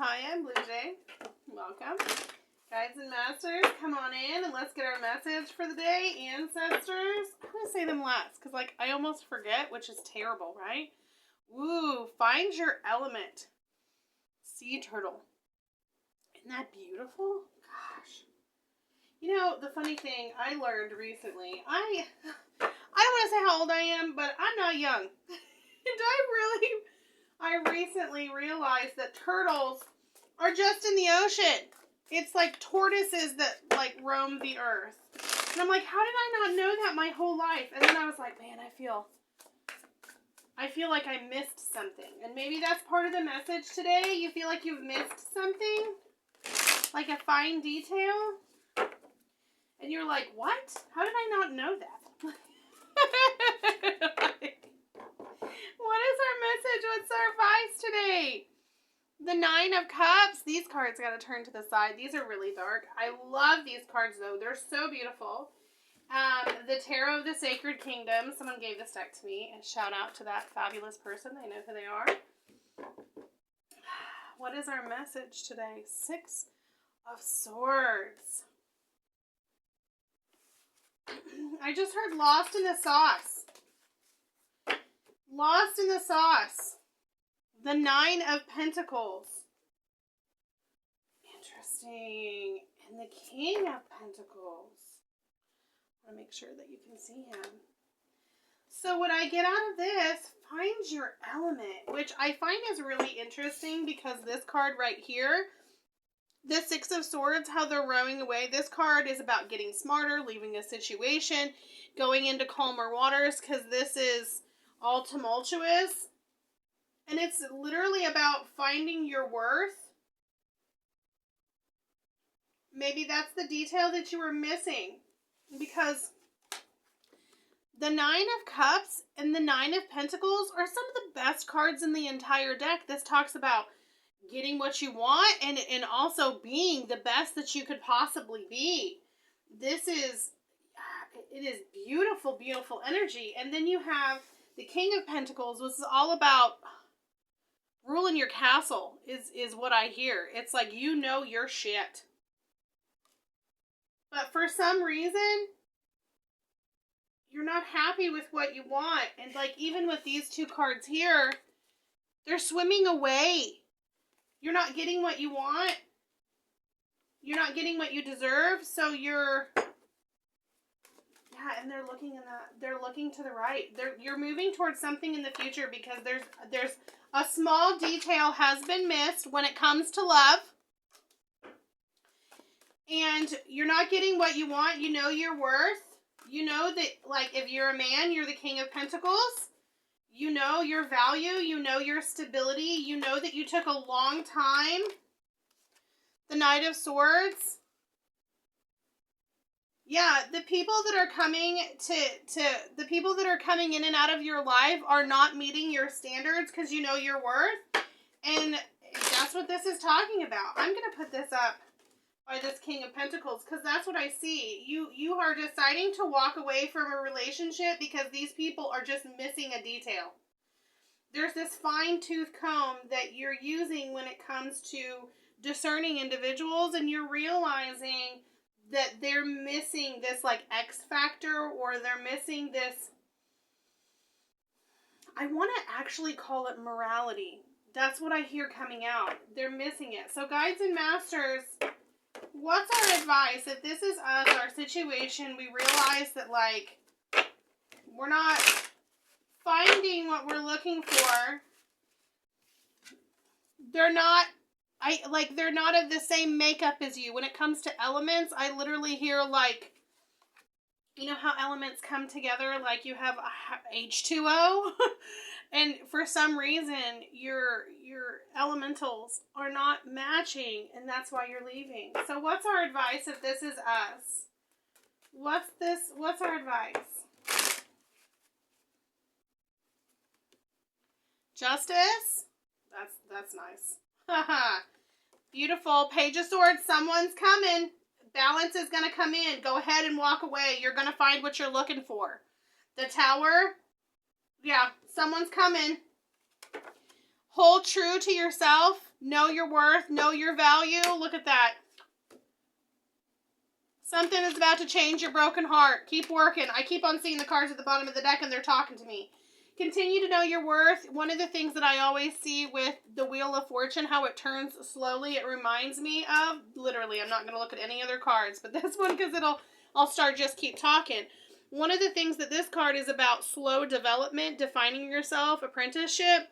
Hi, I'm Blue Jay. Welcome. Guides and Masters, come on in and let's get our message for the day. Ancestors, I'm going to say them last because I almost forget, which is terrible, right? Woo, find your element. Sea turtle. Isn't that beautiful? Gosh. You know, the funny thing I learned recently, I don't want to say how old I am, but I'm not young. And I recently realized that turtles are just in the ocean. It's like tortoises that roam the earth. And I'm like, how did I not know that my whole life? And then I was like, man, I feel like I missed something. And maybe that's part of the message today. You feel like you've missed something, like a fine detail. And you're like, what? How did I not know that? What is our message? What's our advice today? The Nine of Cups. These cards got to turn to the side. These are really dark. I love these cards, though. They're so beautiful. The Tarot of the Sacred Kingdom. Someone gave this deck to me. And shout out to that fabulous person. They know who they are. What is our message today? Six of Swords. I just heard lost in the sauce. Lost in the sauce. The Nine of Pentacles. Interesting. And the King of Pentacles. I want to make sure that you can see him. So what I get out of this, find your element, which I find is really interesting because this card right here, the Six of Swords, how they're rowing away. This card is about getting smarter, leaving a situation, going into calmer waters because this is all tumultuous. And it's literally about finding your worth. Maybe that's the detail that you were missing. Because the Nine of Cups and the Nine of Pentacles are some of the best cards in the entire deck. This talks about getting what you want and also being the best that you could possibly be. It is beautiful, beautiful energy. And then you have the King of Pentacles, which is all about ruling your castle, is what I hear. It's like, you know your shit. But for some reason, you're not happy with what you want. And even with these two cards here, they're swimming away. You're not getting what you want. You're not getting what you deserve. So you're... Yeah, and they're looking to the right. You're moving towards something in the future because there's a small detail has been missed when it comes to love. And you're not getting what you want. You know your worth. You know that, if you're a man, you're the King of Pentacles. You know your value. You know your stability. You know that you took a long time. The Knight of Swords. Yeah, the people that are coming the people that are coming in and out of your life are not meeting your standards because you know your worth. And that's what this is talking about. I'm going to put this up by this King of Pentacles because that's what I see. You are deciding to walk away from a relationship because these people are just missing a detail. There's this fine-tooth comb that you're using when it comes to discerning individuals, and you're realizing that they're missing this X factor, or they're missing this, I want to actually call it morality. That's what I hear coming out. They're missing it. So guides and masters, what's our advice? If this is us, our situation, we realize that we're not finding what we're looking for. They're not of the same makeup as you. When it comes to elements, I literally hear you know how elements come together? You have H2O, and for some reason your elementals are not matching, and that's why you're leaving. So what's our advice if this is us? What's our advice? Justice? That's nice. Haha. Beautiful. Page of Swords. Someone's coming. Balance is going to come in. Go ahead and walk away. You're going to find what you're looking for. The Tower. Yeah, someone's coming. Hold true to yourself. Know your worth. Know your value. Look at that. Something is about to change your broken heart. Keep working. I keep on seeing the cards at the bottom of the deck and they're talking to me. Continue to know your worth. One of the things that I always see with the Wheel of Fortune, how it turns slowly, it reminds me of, literally, I'm not going to look at any other cards, but this one, because I'll start just keep talking. One of the things that this card is about, slow development, defining yourself, apprenticeship.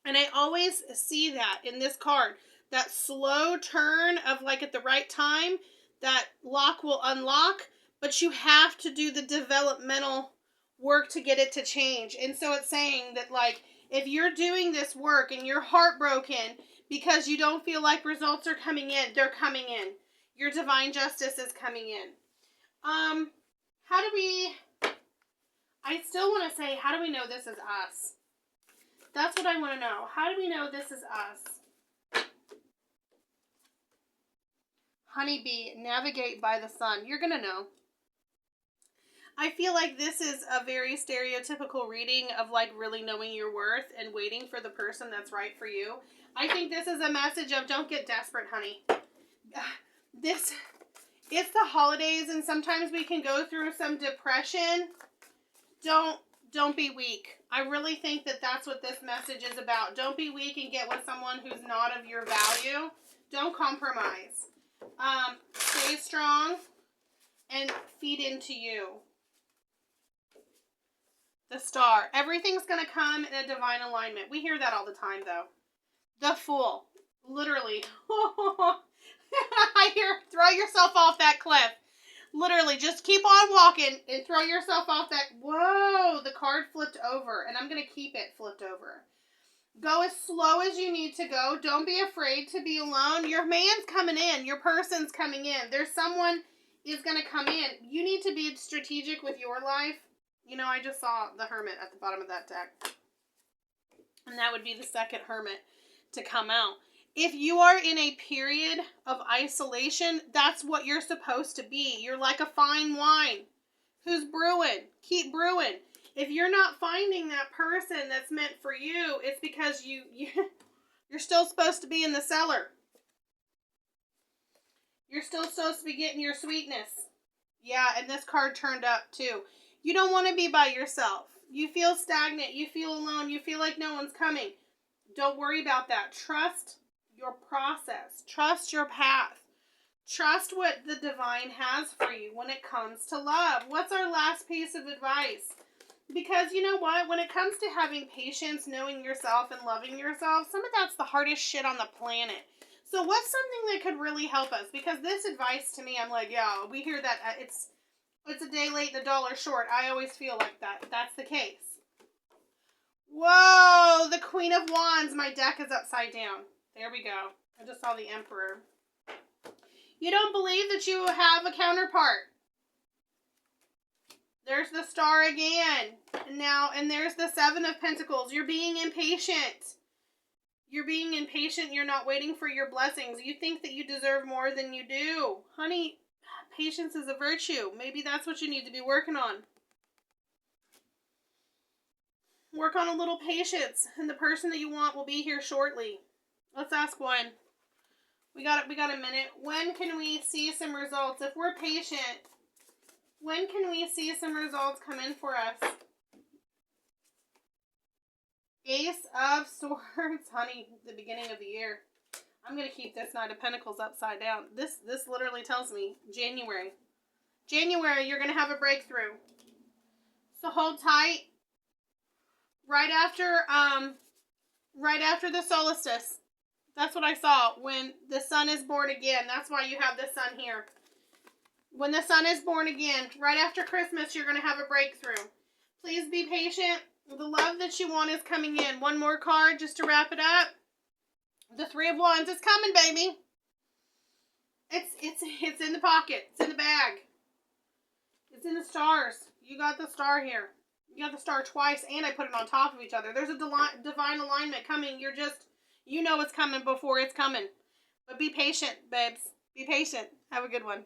And I always see that in this card, that slow turn of like at the right time, that lock will unlock, but you have to do the developmental work to get it to change. And so it's saying that, like, if you're doing this work and you're heartbroken because you don't feel like results are coming in, they're coming in. Your divine justice is coming in. I still want to say, how do we know this is us? That's what I want to know. How do we know this is us? Honeybee, navigate by the sun. You're going to know. I feel like this is a very stereotypical reading of like really knowing your worth and waiting for the person that's right for you. I think this is a message of don't get desperate, honey. It's the holidays and sometimes we can go through some depression. Don't be weak. I really think that that's what this message is about. Don't be weak and get with someone who's not of your value. Don't compromise. Stay strong and feed into you. The Star. Everything's going to come in a divine alignment. We hear that all the time, though. The Fool. Literally. I hear, throw yourself off that cliff. Literally, just keep on walking and throw yourself off that. Whoa, the card flipped over, and I'm going to keep it flipped over. Go as slow as you need to go. Don't be afraid to be alone. Your man's coming in. Your person's coming in. There's someone is going to come in. You need to be strategic with your life. You know, I just saw the Hermit at the bottom of that deck. And that would be the second Hermit to come out. If you are in a period of isolation, that's what you're supposed to be. You're like a fine wine. Who's brewing? Keep brewing. If you're not finding that person that's meant for you, it's because you're still supposed to be in the cellar. You're still supposed to be getting your sweetness. Yeah, and this card turned up too. You don't want to be by yourself. You feel stagnant. You feel alone. You feel like no one's coming. Don't worry about that. Trust your process. Trust your path. Trust what the divine has for you when it comes to love. What's our last piece of advice? Because you know what? When it comes to having patience, knowing yourself, and loving yourself, some of that's the hardest shit on the planet. So what's something that could really help us? Because this advice to me, I'm like, yeah, we hear that it's a day late and a dollar short. I always feel like that. That's the case. Whoa, the Queen of Wands. My deck is upside down. There we go. I just saw the Emperor. You don't believe that you have a counterpart. There's the Star again. And there's the Seven of Pentacles. You're being impatient. You're being impatient. You're not waiting for your blessings. You think that you deserve more than you do. Honey, patience is a virtue. Maybe that's what you need to be working on. Work on a little patience, and the person that you want will be here shortly. Let's ask one. We got a minute. When can we see some results? If we're patient, when can we see some results come in for us? Ace of Swords. Honey, the beginning of the year. I'm going to keep this Knight of Pentacles upside down. This literally tells me January. January, you're going to have a breakthrough. So hold tight. Right after the solstice. That's what I saw. When the sun is born again. That's why you have the sun here. When the sun is born again, right after Christmas, you're going to have a breakthrough. Please be patient. The love that you want is coming in. One more card just to wrap it up. The Three of Wands is coming, baby. It's in the pocket. It's in the bag. It's in the stars. You got the star here. You got the star twice, and I put it on top of each other. There's a divine alignment coming. You know it's coming before it's coming. But be patient, babes. Be patient. Have a good one.